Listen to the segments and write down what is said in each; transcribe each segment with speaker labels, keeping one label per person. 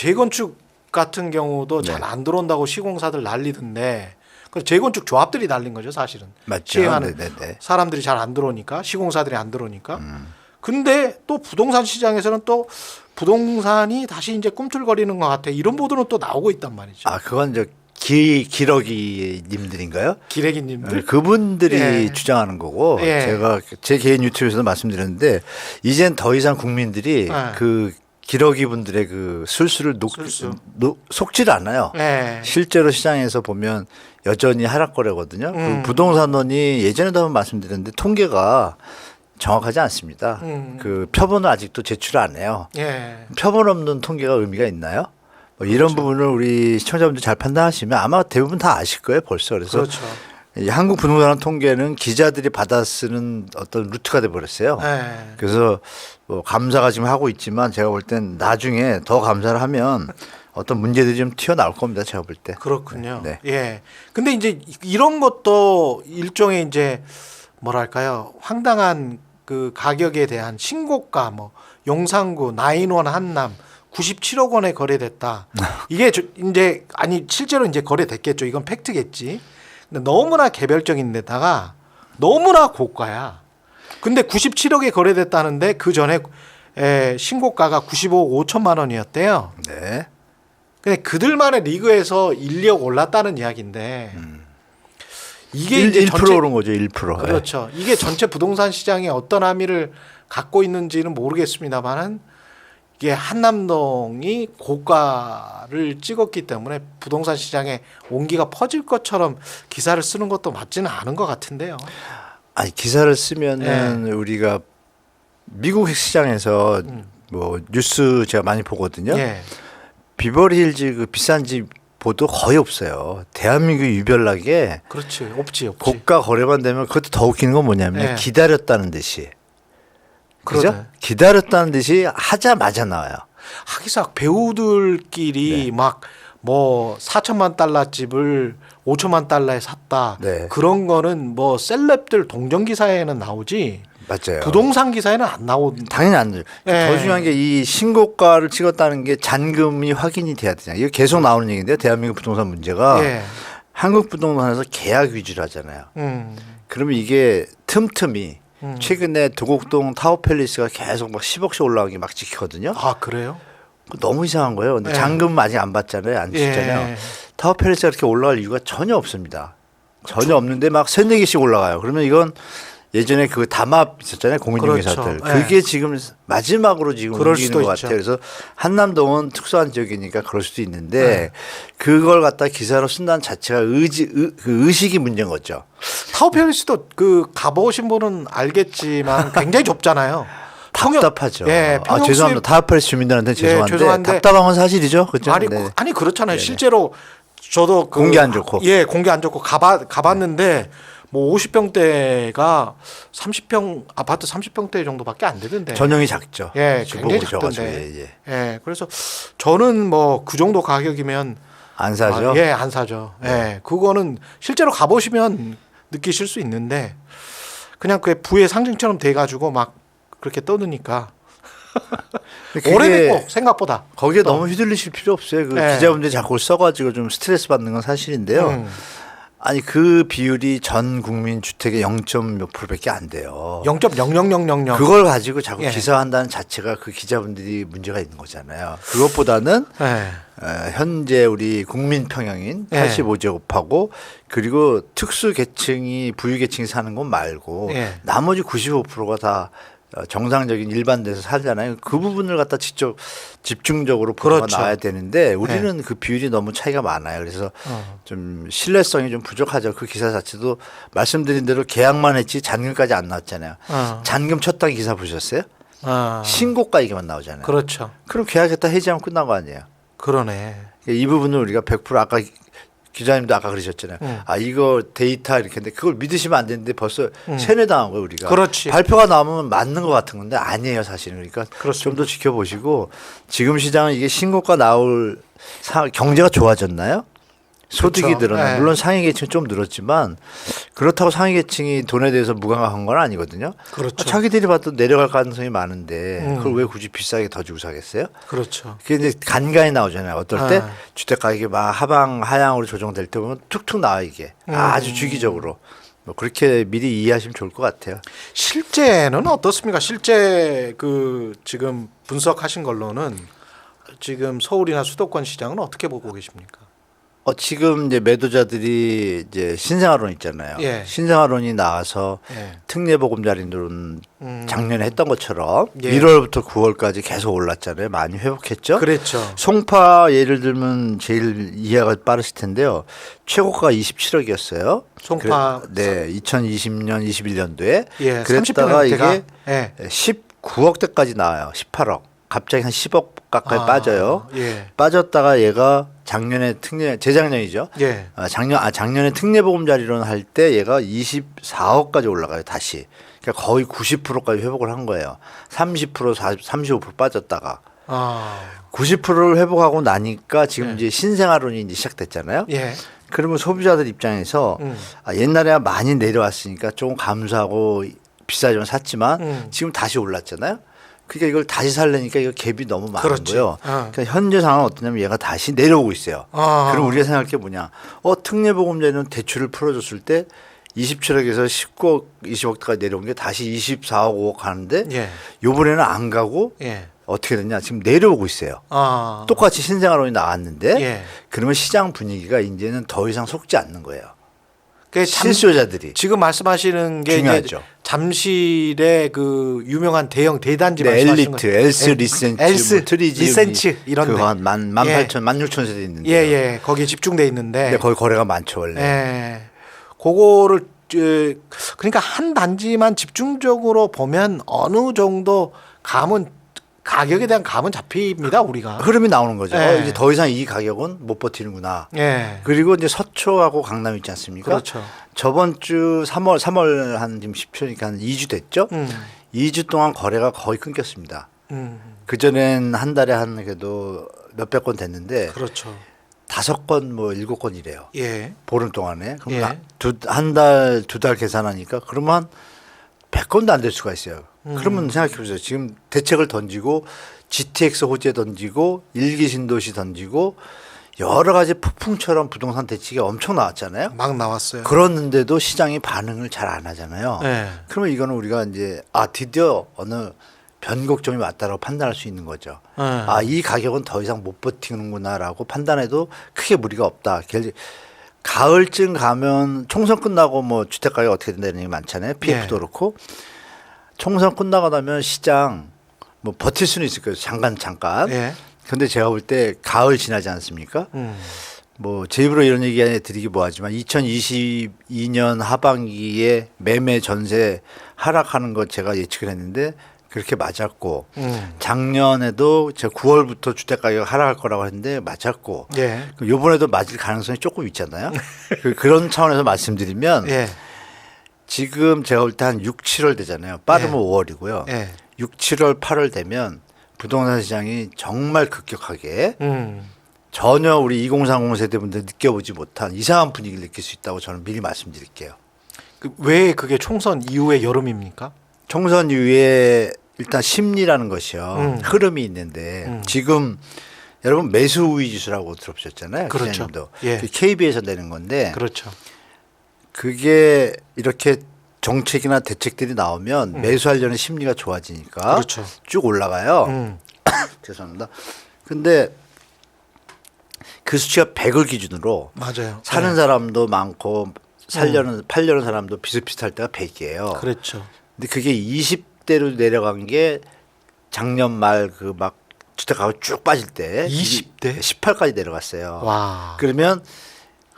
Speaker 1: 재건축 같은 경우도
Speaker 2: 네.
Speaker 1: 잘 안 들어온다고 시공사들 난리던데 그 재건축 조합들이 날린 거죠 사실은.
Speaker 2: 맞죠.
Speaker 1: 시행하는
Speaker 2: 네네네.
Speaker 1: 사람들이 잘 안 들어오니까 시공사들이 안 들어오니까. 근데 또 부동산 시장에서는 또 부동산이 다시 이제 꿈틀거리는 것 같아. 이런 보도는 또 나오고 있단 말이죠.
Speaker 2: 아 그건 저 기러기님들인가요?
Speaker 1: 기레기님들.
Speaker 2: 그분들이
Speaker 1: 예.
Speaker 2: 주장하는 거고
Speaker 1: 예.
Speaker 2: 제가 제 개인 유튜브에서도 말씀드렸는데 이젠 더 이상 국민들이
Speaker 1: 예.
Speaker 2: 그 기러기 분들의 그 술수를
Speaker 1: 술수.
Speaker 2: 속지를 않아요.
Speaker 1: 네.
Speaker 2: 실제로 시장에서 보면 여전히 하락거래거든요. 그 부동산론이 예전에도 한번 말씀드렸는데 통계가 정확하지 않습니다. 그 표본을 아직도 제출 안 해요.
Speaker 1: 예.
Speaker 2: 표본 없는 통계가 의미가 있나요? 뭐 이런
Speaker 1: 그렇죠.
Speaker 2: 부분을 우리 시청자분들 잘 판단하시면 아마 대부분 다 아실 거예요 벌써. 그래서
Speaker 1: 그렇죠.
Speaker 2: 이 한국 부동산 통계는 기자들이 받아 쓰는 어떤 루트가 돼 버렸어요.
Speaker 1: 네.
Speaker 2: 그래서 뭐 감사가 지금 하고 있지만 제가 볼 땐 나중에 더 감사를 하면 어떤 문제들이 좀 튀어나올 겁니다. 제가 볼 때.
Speaker 1: 그렇군요.
Speaker 2: 네.
Speaker 1: 예. 근데 이제 이런 것도 일종의 이제 뭐랄까요? 황당한 그 가격에 대한 신고가 뭐 용산구 나인원 한남 97억 원에 거래됐다. 이게 이제 아니 실제로 이제 거래됐겠죠. 이건 팩트겠지. 근데 너무나 개별적인 데다가 너무나 고가야. 근데 97억에 거래됐다는데 그 전에 신고가가 95억 5천만 원이었대요.
Speaker 2: 네.
Speaker 1: 근데 그들만의 리그에서 1억 올랐다는 이야기인데 이게
Speaker 2: 1,
Speaker 1: 이제
Speaker 2: 1% 오른 거죠. 1%.
Speaker 1: 그렇죠. 이게 전체 부동산 시장에 어떤 함의를 갖고 있는지는 모르겠습니다만은 이게 한남동이 고가를 찍었기 때문에 부동산 시장에 온기가 퍼질 것처럼 기사를 쓰는 것도 맞지는 않은 것 같은데요.
Speaker 2: 아니 기사를 쓰면은 우리가 미국 시장에서 뭐 뉴스 제가 많이 보거든요.
Speaker 1: 예.
Speaker 2: 비버리힐즈 그 비싼 집 보도 거의 없어요. 대한민국 유별나게
Speaker 1: 그렇지. 없지.
Speaker 2: 고가 거래만 되면 그것도 더 웃기는 건 뭐냐면
Speaker 1: 예.
Speaker 2: 기다렸다는 듯이. 그죠?
Speaker 1: 그러네.
Speaker 2: 기다렸다는 듯이 하자마자 나와요.
Speaker 1: 하기사 배우들끼리 막 뭐 4천만 달러 집을 5천만 달러에 샀다.
Speaker 2: 네.
Speaker 1: 그런 거는 뭐 셀럽들 동정 기사에는 나오지.
Speaker 2: 맞아요.
Speaker 1: 부동산 기사에는 안 나오는.
Speaker 2: 당연히 안 돼요.
Speaker 1: 예.
Speaker 2: 더 중요한 게 이 신고가를 찍었다는 게 잔금이 확인이 돼야 되잖아요. 이거 계속 나오는 얘기인데요. 대한민국 부동산 문제가
Speaker 1: 예.
Speaker 2: 한국 부동산에서 계약 위주로 하잖아요. 그러면 이게 틈틈이 최근에 도곡동 타워팰리스가 계속 막 10억씩 올라가기 막 찍히거든요.
Speaker 1: 아 그래요?
Speaker 2: 너무 이상한 거예요. 근데
Speaker 1: 예.
Speaker 2: 잔금 아직 안 받잖아요. 안 줬잖아요.
Speaker 1: 예.
Speaker 2: 타워팰리스가 이렇게 올라갈 이유가 전혀 없습니다. 전혀 없는데 막 3-4개씩 올라가요. 그러면 이건 예전에 그 담합 있었잖아요. 공인중개사들.
Speaker 1: 그렇죠.
Speaker 2: 그게 지금 마지막으로 지금
Speaker 1: 그럴
Speaker 2: 움직이는
Speaker 1: 수도
Speaker 2: 것
Speaker 1: 있죠.
Speaker 2: 같아요. 그래서 한남동은 특수한 지역이니까 그럴 수도 있는데 그걸 갖다 기사로 쓴다는 자체가 그 의식이 문제인 거죠.
Speaker 1: 타워팰리스도 그 가보신 분은 알겠지만 굉장히 좁잖아요.
Speaker 2: 답답하죠.
Speaker 1: 예,
Speaker 2: 아, 죄송합니다. 타워팰리스 주민들한테 죄송한데,
Speaker 1: 죄송한데
Speaker 2: 답답한 건 사실이죠. 그렇죠?
Speaker 1: 아니,
Speaker 2: 네.
Speaker 1: 아니 그렇잖아요.
Speaker 2: 네네.
Speaker 1: 실제로 저도 그
Speaker 2: 공기 안 좋고.
Speaker 1: 예, 공기 안 좋고 가봤는데 뭐 50평대가 30평 아파트 30평대 정도밖에 안 되던데.
Speaker 2: 전용이 작죠.
Speaker 1: 예,
Speaker 2: 주보고
Speaker 1: 굉장히
Speaker 2: 오셔가지고,
Speaker 1: 작던데.
Speaker 2: 예.
Speaker 1: 예, 그래서 저는 뭐 그 정도 가격이면
Speaker 2: 안 사죠.
Speaker 1: 예, 안 사죠. 예, 그거는 실제로 가보시면 느끼실 수 있는데 그냥 그 부의 상징처럼 돼가지고 막 그렇게 떠드니까
Speaker 2: 그게
Speaker 1: 오래됐고 생각보다
Speaker 2: 거기에
Speaker 1: 또.
Speaker 2: 너무 휘둘리실 필요 없어요. 그
Speaker 1: 네.
Speaker 2: 기자분들이 자꾸 써가지고 좀 스트레스 받는 건 사실인데요. 아니 그 비율이 전 국민 주택의 0. 몇 %밖에 안 돼요.
Speaker 1: 0.00000
Speaker 2: 그걸 가지고 자꾸
Speaker 1: 예.
Speaker 2: 기사한다는 자체가 그 기자분들이 문제가 있는 거잖아요. 그것보다는
Speaker 1: 예.
Speaker 2: 현재 우리 국민 평형인
Speaker 1: 예.
Speaker 2: 85제곱하고 그리고 특수 계층이 부유 계층이 사는 건 말고
Speaker 1: 예.
Speaker 2: 나머지 95%가 다 정상적인 일반 데서 살잖아요. 그 부분을 갖다 직접 집중적으로 보도가
Speaker 1: 그렇죠.
Speaker 2: 나와야 되는데 우리는 그 비율이 너무 차이가 많아요. 그래서 좀 신뢰성이 좀 부족하죠. 그 기사 자체도 말씀드린 대로 계약만 했지 잔금까지 안 나왔잖아요. 잔금 쳤다는 기사 보셨어요? 신고가 얘기만 나오잖아요.
Speaker 1: 그렇죠.
Speaker 2: 그럼 계약했다 해지하면 끝난 거 아니에요.
Speaker 1: 그러네.
Speaker 2: 이 부분을 우리가 100% 아까 기자님도 아까 그러셨잖아요. 아 이거 데이터 이렇게 했는데 그걸 믿으시면 안 되는데 벌써 세뇌당한 거예요 우리가.
Speaker 1: 그렇지.
Speaker 2: 발표가 나오면 맞는 것 같은 건데 아니에요 사실은. 그러니까
Speaker 1: 그렇습니다.
Speaker 2: 좀 더 지켜보시고 지금 시장은 이게 신고가 나올 경제가 좋아졌나요? 소득이
Speaker 1: 그렇죠.
Speaker 2: 늘어나.
Speaker 1: 예.
Speaker 2: 물론 상위 계층은 좀 늘었지만 그렇다고 상위 계층이 돈에 대해서 무감각한 건 아니거든요.
Speaker 1: 그렇죠.
Speaker 2: 자기들이 봐도 내려갈 가능성이 많은데 그걸 왜 굳이 비싸게 더 주고 사겠어요?
Speaker 1: 그렇죠.
Speaker 2: 그게 이제 간간히 나오잖아요. 어떨 때
Speaker 1: 아.
Speaker 2: 주택 가격이 막 하향으로 조정될 때 보면 툭툭 나와 이게 아주 주기적으로. 뭐 그렇게 미리 이해하시면 좋을 것 같아요.
Speaker 1: 실제는 어떻습니까? 실제 그 지금 분석하신 걸로는 지금 서울이나 수도권 시장은 어떻게 보고 계십니까?
Speaker 2: 지금 이제 매도자들이 이제 신생아론 있잖아요.
Speaker 1: 예.
Speaker 2: 신생아론이 나와서
Speaker 1: 예.
Speaker 2: 특례보금자리론 작년에 했던 것처럼
Speaker 1: 예.
Speaker 2: 1월부터 9월까지 계속 올랐잖아요. 많이 회복했죠.
Speaker 1: 그랬죠.
Speaker 2: 송파 예를 들면 제일 이해가 빠르실 텐데요. 최고가 27억이었어요.
Speaker 1: 송파
Speaker 2: 네, 2020년, 21년도에
Speaker 1: 예,
Speaker 2: 그랬다가
Speaker 1: 30평대가
Speaker 2: 이게
Speaker 1: 예.
Speaker 2: 19억대까지 나와요. 18억. 갑자기 한 10억 가까이 빠져요.
Speaker 1: 예.
Speaker 2: 빠졌다가 얘가 작년에 재작년이죠.
Speaker 1: 예.
Speaker 2: 작년에 특례보금자리론 할 때 얘가 24억까지 올라가요. 다시. 그러니까 거의 90%까지 회복을 한 거예요. 30%, 35% 빠졌다가
Speaker 1: 아.
Speaker 2: 90%를 회복하고 나니까 지금 이제 신생아론이 이제 시작됐잖아요.
Speaker 1: 예.
Speaker 2: 그러면 소비자들 입장에서 옛날에 많이 내려왔으니까 조금 감수하고 비싸지만 샀지만 지금 다시 올랐잖아요. 그러니까 이걸 다시 살려니까 이거 갭이 너무 많은
Speaker 1: 그렇지.
Speaker 2: 거예요. 그러니까 현재 상황은 어떠냐면 얘가 다시 내려오고 있어요. 그럼 우리가 생각할 게 뭐냐. 특례보금자리는 대출을 풀어줬을 때 27억에서 19억, 20억까지 내려온 게 다시 24억, 5억 가는데
Speaker 1: 예.
Speaker 2: 요번에는 안 가고
Speaker 1: 예.
Speaker 2: 어떻게 됐냐. 지금 내려오고 있어요.
Speaker 1: 아.
Speaker 2: 똑같이 신생아론이 나왔는데
Speaker 1: 예.
Speaker 2: 그러면 시장 분위기가 이제는 더 이상 속지 않는 거예요.
Speaker 1: 그
Speaker 2: 실수요자들이.
Speaker 1: 지금 말씀하시는 게
Speaker 2: 중요하죠.
Speaker 1: 이제 잠실의 그 유명한 대형 대단지
Speaker 2: 네,
Speaker 1: 말씀하시는
Speaker 2: 엘리트,
Speaker 1: 거죠.
Speaker 2: 엘스, 리센츠,
Speaker 1: 엘스,
Speaker 2: 뭐 트리지,
Speaker 1: 리센츠 이런
Speaker 2: 그거
Speaker 1: 데.
Speaker 2: 한 18,000 세대 있는데.
Speaker 1: 예, 예. 거기에 집중돼 있는데.
Speaker 2: 근데 거기 거래가 많죠 원래.
Speaker 1: 예. 그거를 그러니까 한 단지만 집중적으로 보면 어느 정도 감은 가격에 대한 감은 잡힙니다, 우리가.
Speaker 2: 흐름이 나오는 거죠.
Speaker 1: 예.
Speaker 2: 이제 더 이상 이 가격은 못 버티는구나.
Speaker 1: 예.
Speaker 2: 그리고 이제 서초하고 강남 있지 않습니까?
Speaker 1: 그렇죠.
Speaker 2: 저번 주 3월 한 지금 10초니까 한 2주 됐죠. 2주 동안 거래가 거의 끊겼습니다. 그 전엔 한 달에 한 그래도 몇백 건 됐는데
Speaker 1: 그렇죠.
Speaker 2: 5건 뭐 7건 이래요.
Speaker 1: 예.
Speaker 2: 보름 동안에. 그럼
Speaker 1: 예.
Speaker 2: 한 달, 2달 계산하니까 그러면 한 100건도 안 될 수가 있어요. 그러면 생각해 보세요. 지금 대책을 던지고 GTX 호재 던지고 일기 신도시 던지고 여러 가지 폭풍처럼 부동산 대책이 엄청 나왔잖아요.
Speaker 1: 막 나왔어요.
Speaker 2: 그랬는데도 시장이 반응을 잘 안 하잖아요.
Speaker 1: 예.
Speaker 2: 그러면 이거는 우리가 이제 드디어 어느 변곡점이 왔다라고 판단할 수 있는 거죠. 이 가격은 더 이상 못 버티는구나라고 판단해도 크게 무리가 없다. 가을쯤 가면 총선 끝나고 뭐 주택 가격 어떻게 된다는 얘기 많잖아요. PF도
Speaker 1: 예.
Speaker 2: 그렇고 총선 끝나고 나면 시장 뭐 버틸 수는 있을 거예요. 잠깐.
Speaker 1: 예.
Speaker 2: 근데 제가 볼 때 가을 지나지 않습니까? 뭐 제 입으로 이런 얘기 드리기 뭐하지만 2022년 하반기에 매매 전세 하락하는 거 제가 예측을 했는데 그렇게 맞았고 작년에도 제가 9월부터 주택 가격 하락할 거라고 했는데 맞았고
Speaker 1: 예.
Speaker 2: 요번에도 맞을 가능성이 조금 있잖아요. 그런 차원에서 말씀드리면
Speaker 1: 예.
Speaker 2: 지금 제가 볼 때 한 6, 7월 되잖아요. 빠르면
Speaker 1: 예.
Speaker 2: 5월이고요.
Speaker 1: 예.
Speaker 2: 6, 7월, 8월 되면 부동산 시장이 정말 급격하게 전혀 우리 2030 세대분들 느껴보지 못한 이상한 분위기를 느낄 수 있다고 저는 미리 말씀드릴게요.
Speaker 1: 왜 그게 총선 이후의 여름입니까?
Speaker 2: 총선 이후에 일단 심리라는 것이요. 흐름이 있는데 지금 여러분 매수 우위 지수라고 들어보셨잖아요.
Speaker 1: 그렇죠.
Speaker 2: 기자님도.
Speaker 1: 예.
Speaker 2: KB에서 내는 건데
Speaker 1: 그렇죠.
Speaker 2: 그게 이렇게 정책이나 대책들이 나오면 매수하려는 심리가 좋아지니까
Speaker 1: 그렇죠.
Speaker 2: 쭉 올라가요. 죄송합니다. 근데 그 수치가 100을 기준으로
Speaker 1: 맞아요.
Speaker 2: 사는 사람도 많고 팔려는 사람도 비슷비슷할 때가 100이에요.
Speaker 1: 그렇죠.
Speaker 2: 근데 그게 20대로 내려간 게 작년 말 그 막 주택 가격 쭉 빠질 때
Speaker 1: 20대?
Speaker 2: 18까지 내려갔어요.
Speaker 1: 와.
Speaker 2: 그러면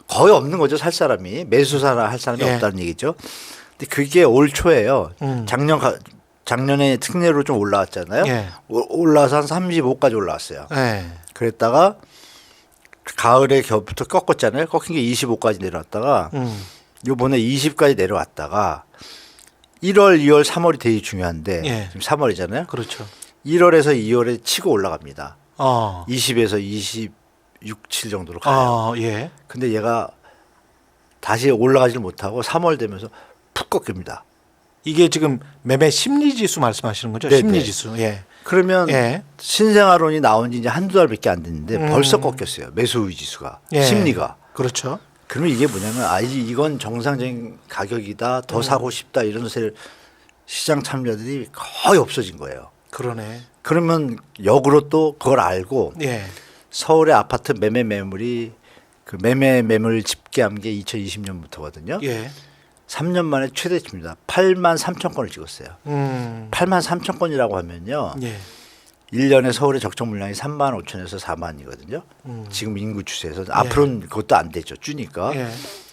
Speaker 2: 거의 없는 거죠. 살 사람이. 매수사나 할 사람이
Speaker 1: 예.
Speaker 2: 없다는 얘기죠. 근데 그게 올 초예요. 작년에 특례로 좀 올라왔잖아요.
Speaker 1: 예.
Speaker 2: 올라와서 한 35까지 올라왔어요.
Speaker 1: 예.
Speaker 2: 그랬다가 가을에 겨부터 꺾었잖아요. 꺾인 게 25까지 내려왔다가 요번에 20까지 내려왔다가 1월, 2월, 3월이 되게 중요한데
Speaker 1: 예.
Speaker 2: 지금 3월이잖아요.
Speaker 1: 그렇죠.
Speaker 2: 1월에서 2월에 치고 올라갑니다.
Speaker 1: 20에서
Speaker 2: 20에서 20, 6, 7 정도로 가요.
Speaker 1: 예.
Speaker 2: 근데 얘가 다시 올라가지를 못하고 3월 되면서 푹 꺾입니다.
Speaker 1: 이게 지금 매매 심리 지수 말씀하시는 거죠?
Speaker 2: 네네.
Speaker 1: 심리 지수. 예.
Speaker 2: 그러면
Speaker 1: 예.
Speaker 2: 신생아론이 나온 지 이제 한두 달밖에 안 됐는데 벌써 꺾였어요. 매수 지수가.
Speaker 1: 예.
Speaker 2: 심리가.
Speaker 1: 그렇죠.
Speaker 2: 그러면 이게 뭐냐면 이건 정상적인 가격이다. 더 사고 싶다. 이런 시장 참여들이 거의 없어진 거예요.
Speaker 1: 그러네.
Speaker 2: 그러면 역으로 또 그걸 알고
Speaker 1: 예.
Speaker 2: 서울의 아파트 매매 매물이 그 매매 매물 집계한 게 2020년부터거든요.
Speaker 1: 예.
Speaker 2: 3년 만에 최대치입니다. 8만 3천 건을 찍었어요. 8만 3천 건이라고 하면요.
Speaker 1: 예.
Speaker 2: 1년에 서울의 적정 물량이 3만 5천에서 4만이거든요. 지금 인구 추세에서 앞으로는 그것도 안 되죠. 주니까.
Speaker 1: 예.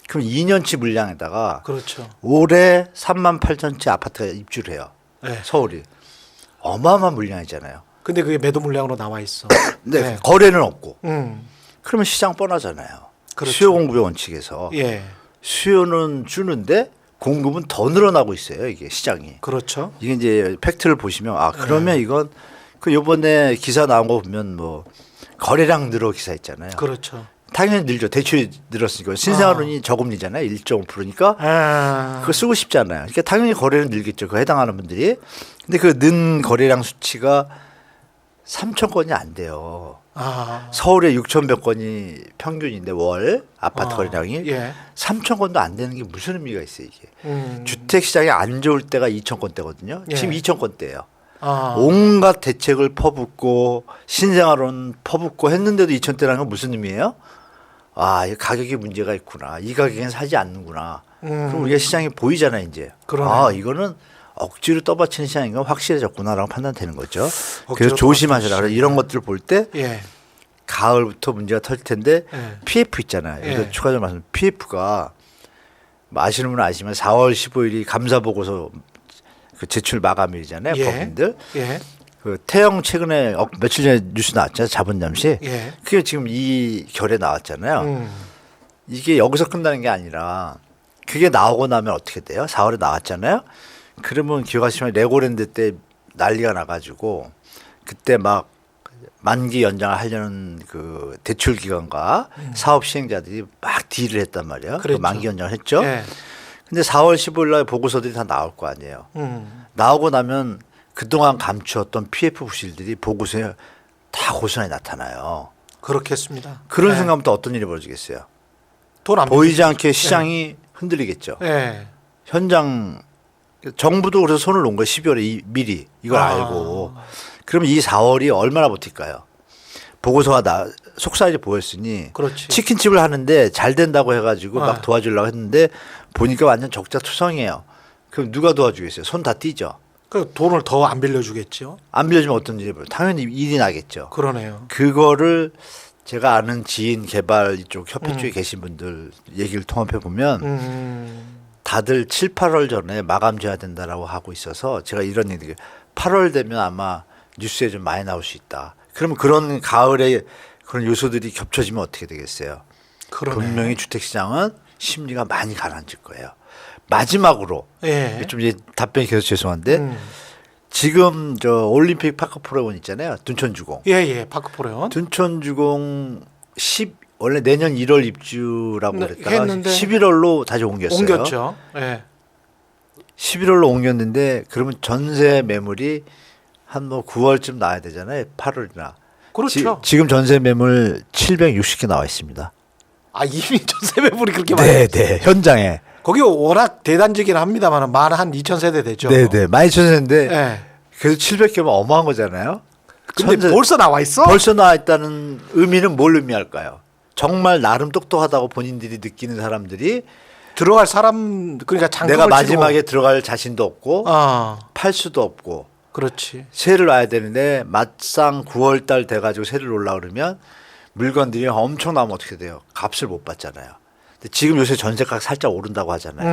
Speaker 2: 그럼 2년치 물량에다가
Speaker 1: 그렇죠.
Speaker 2: 올해 3만 8천 채 아파트가 입주를 해요.
Speaker 1: 예.
Speaker 2: 서울이. 어마어마한 물량이잖아요.
Speaker 1: 근데 그게 매도 물량으로 나와 있어.
Speaker 2: 근데
Speaker 1: 네.
Speaker 2: 거래는 없고.
Speaker 1: 음.
Speaker 2: 그러면 시장 뻔하잖아요.
Speaker 1: 그렇죠.
Speaker 2: 수요 공급의 원칙에서.
Speaker 1: 예.
Speaker 2: 수요는 주는데 공급은 더 늘어나고 있어요. 이게 시장이.
Speaker 1: 그렇죠.
Speaker 2: 이게 이제 팩트를 보시면 그러면 이건 그 요번에 기사 나온 거 보면 뭐 거래량 늘어 기사 있잖아요.
Speaker 1: 그렇죠.
Speaker 2: 당연히 늘죠. 대출이 늘었으니까 신생아론이 저금리잖아요. 1.5%니까 그거 쓰고 싶지 않아요. 그러니까 당연히 거래는 늘겠죠. 그 해당하는 분들이. 근데 그 는 거래량 수치가 3천 건이 안 돼요. 서울에 6,100 건이 평균인데 월 아파트 거래량이
Speaker 1: 예.
Speaker 2: 3천 건도 안 되는 게 무슨 의미가 있어요 이게. 주택 시장이 안 좋을 때가 2천 건대거든요.
Speaker 1: 예.
Speaker 2: 지금 2천 건대예요. 온갖 대책을 퍼붓고 신생아론 퍼붓고 했는데도 2천대라는 건 무슨 의미예요? 이 가격에 문제가 있구나. 이 가격엔 사지 않는구나. 그럼 우리가 시장이 보이잖아요 이제.
Speaker 1: 그러네요.
Speaker 2: 이거는 억지로 떠받치는 시장인 건 확실해졌구나라고 판단되는 거죠.
Speaker 1: 억지로
Speaker 2: 그래서 조심하셔라. 그래서 이런 것들을 볼 때
Speaker 1: 예.
Speaker 2: 가을부터 문제가 터질 텐데
Speaker 1: 예.
Speaker 2: PF 있잖아요.
Speaker 1: 예.
Speaker 2: 이거 추가적으로 말씀. PF가 아시는 분은 아시지만 4월 15일이 감사 보고서 그 제출 마감일이잖아요.
Speaker 1: 예.
Speaker 2: 법인들.
Speaker 1: 예.
Speaker 2: 그 태영 최근에 며칠 전에 뉴스 나왔잖아요. 자본 잠시.
Speaker 1: 예.
Speaker 2: 그게 지금 이 결에 나왔잖아요. 이게 여기서 끝나는 게 아니라 그게 나오고 나면 어떻게 돼요? 4월에 나왔잖아요. 그러면 기억하시면 레고랜드 때 난리가 나가지고 그때 막 만기 연장을 하려는 그 대출 기관과 사업 시행자들이 막 딜을 했단 말이에요. 그
Speaker 1: 그랬죠.
Speaker 2: 만기 연장을 했죠.
Speaker 1: 예.
Speaker 2: 근데 4월 15일 날 보고서들이 다 나올 거 아니에요. 나오고 나면 그동안 감추었던 PF 부실들이 보고서에 다 고스란히 나타나요.
Speaker 1: 그렇겠습니다.
Speaker 2: 그런
Speaker 1: 예.
Speaker 2: 순간부터 어떤 일이 벌어지겠어요?
Speaker 1: 돈 안
Speaker 2: 보이지 않게 시장이 흔들리겠죠.
Speaker 1: 예.
Speaker 2: 현장 정부도 그래서 손을 놓은 거예요. 12월에 미리 이걸 알고. 그럼 이 4월이 얼마나 버틸까요? 보고서가 속살이 보였으니
Speaker 1: 그렇지.
Speaker 2: 치킨집을 하는데 잘 된다고 해가지고 막 도와주려고 했는데 보니까 완전 적자투성이에요. 그럼 누가 도와주겠어요? 손 다 띄죠.
Speaker 1: 그 돈을 더 안 빌려주겠죠.
Speaker 2: 안 빌려주면 어떤 일이 벌어요? 당연히 일이 나겠죠.
Speaker 1: 그러네요.
Speaker 2: 그거를 제가 아는 지인 개발 이쪽 협회 쪽에 계신 분들 얘기를 통합해 보면 다들 7, 8월 전에 마감돼야 된다라고 하고 있어서 제가 이런 얘기 8월 되면 아마 뉴스에 좀 많이 나올 수 있다. 그러면 그런 가을에 그런 요소들이 겹쳐지면 어떻게 되겠어요?
Speaker 1: 그러네.
Speaker 2: 분명히 주택시장은 심리가 많이 가라앉을 거예요. 마지막으로
Speaker 1: 예.
Speaker 2: 좀 이제 답변이 계속 죄송한데 지금 저 올림픽 파크 프로원 있잖아요. 둔촌주공.
Speaker 1: 예예. 파크포레온.
Speaker 2: 둔촌주공 원래 내년 1월 입주라고
Speaker 1: 네,
Speaker 2: 그랬다가
Speaker 1: 했는데
Speaker 2: 11월로 다시 옮겼어요.
Speaker 1: 옮겼죠. 예.
Speaker 2: 11월로 옮겼는데 그러면 전세 매물이 한 뭐 9월쯤 나와야 되잖아요. 8월이나.
Speaker 1: 그렇죠.
Speaker 2: 지금 전세 매물 760개 나와 있습니다.
Speaker 1: 이미 전세 매물이 그렇게 많이.
Speaker 2: 네, 네. 현장에.
Speaker 1: 거기 워낙 대단지긴 합니다만 만 한 2,000세대 되죠.
Speaker 2: 네, 네. 많이 쳐졌는데
Speaker 1: 예.
Speaker 2: 그래서 700개면 어마한 거잖아요.
Speaker 1: 근데 벌써 나와 있어?
Speaker 2: 벌써 나와 있다는 의미는 뭘 의미할까요? 정말 나름 똑똑하다고 본인들이 느끼는 사람들이
Speaker 1: 들어갈 사람 그러니까 잔금을
Speaker 2: 내가 마지막에
Speaker 1: 치르고.
Speaker 2: 들어갈 자신도 없고 팔 수도 없고
Speaker 1: 그렇지.
Speaker 2: 세를 놔야 되는데 막상 9월 달 돼가지고 세를 놓으려고 그러면 물건들이 엄청 나오면 어떻게 돼요? 값을 못 받잖아요. 근데 지금 요새 전세가 살짝 오른다고 하잖아요.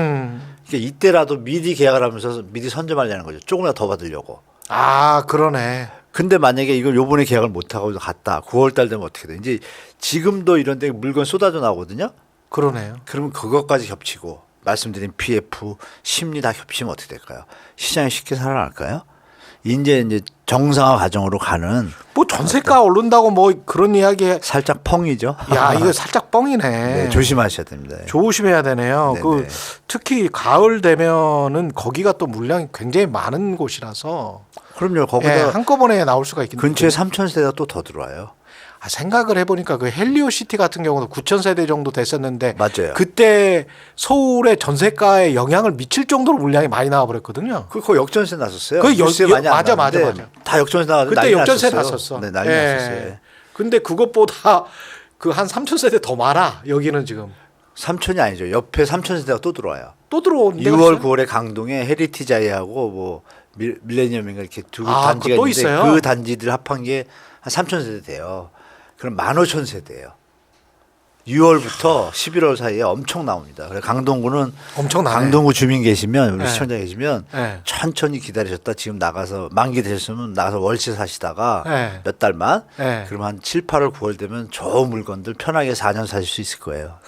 Speaker 2: 그러니까 이때라도 미리 계약을 하면서 미리 선점하려는 거죠. 조금이라도 더 받으려고.
Speaker 1: 그러네.
Speaker 2: 근데 만약에 이걸 요번에 계약을 못하고 갔다. 9월 달 되면 어떻게 돼? 이제 지금도 이런 데 물건 쏟아져 나오거든요.
Speaker 1: 그러네요.
Speaker 2: 그러면 그것까지 겹치고 말씀드린 PF, 심리 다 겹치면 어떻게 될까요? 시장이 쉽게 살아날까요? 이제 정상화 과정으로 가는
Speaker 1: 뭐 전세가 오른다고 뭐 그런 이야기.
Speaker 2: 살짝 펑이죠.
Speaker 1: 야 이거 살짝 뻥이네.
Speaker 2: 네, 조심하셔야 됩니다.
Speaker 1: 조심해야 되네요.
Speaker 2: 네네.
Speaker 1: 그 특히 가을 되면은 거기가 또 물량이 굉장히 많은 곳이라서
Speaker 2: 그럼요.
Speaker 1: 예,
Speaker 2: 거기다
Speaker 1: 한꺼번에 나올 수가 있긴
Speaker 2: 근처에
Speaker 1: 있거든요.
Speaker 2: 3,000세대가 또 더 들어와요.
Speaker 1: 아, 생각을 해보니까 그 헬리오시티 같은 경우도 9,000세대 정도 됐었는데
Speaker 2: 맞아요.
Speaker 1: 그때 서울의 전세가에 영향을 미칠 정도로 물량이 많이 나와버렸거든요.
Speaker 2: 그 거의 역전세 났었어요.
Speaker 1: 그
Speaker 2: 뉴스에 많이 안
Speaker 1: 맞아.
Speaker 2: 나왔는데 다 역전세 나가지고
Speaker 1: 그때
Speaker 2: 난리
Speaker 1: 역전세
Speaker 2: 났었어요.
Speaker 1: 났었어.
Speaker 2: 네, 난리
Speaker 1: 예.
Speaker 2: 났었어요.
Speaker 1: 근데 그것보다 그 한 3,000세대 더 많아. 여기는 지금
Speaker 2: 3,000이 아니죠. 옆에 3,000세대가 또 들어와요.
Speaker 1: 또 들어온 데가
Speaker 2: 6월,
Speaker 1: 있어요?
Speaker 2: 9월에 강동에 헤리티자이하고 뭐 밀레니엄인가 이렇게 두
Speaker 1: 아,
Speaker 2: 단지가
Speaker 1: 그거 또
Speaker 2: 있는데
Speaker 1: 있어요?
Speaker 2: 그 단지들 합한 게 한 3,000세대 돼요. 그럼 15,000세대예요. 6월부터 11월 사이에 엄청 나옵니다. 그래서 강동구는
Speaker 1: 엄청나네.
Speaker 2: 강동구 주민 계시면 우리
Speaker 1: 네.
Speaker 2: 시청자 계시면
Speaker 1: 네.
Speaker 2: 천천히 기다리셨다 지금 나가서 만기 되셨으면 나가서 월세 사시다가
Speaker 1: 네.
Speaker 2: 몇 달만
Speaker 1: 네.
Speaker 2: 그럼 한 7, 8월, 9월 되면 좋은 물건들 편하게 4년 사실 수 있을 거예요.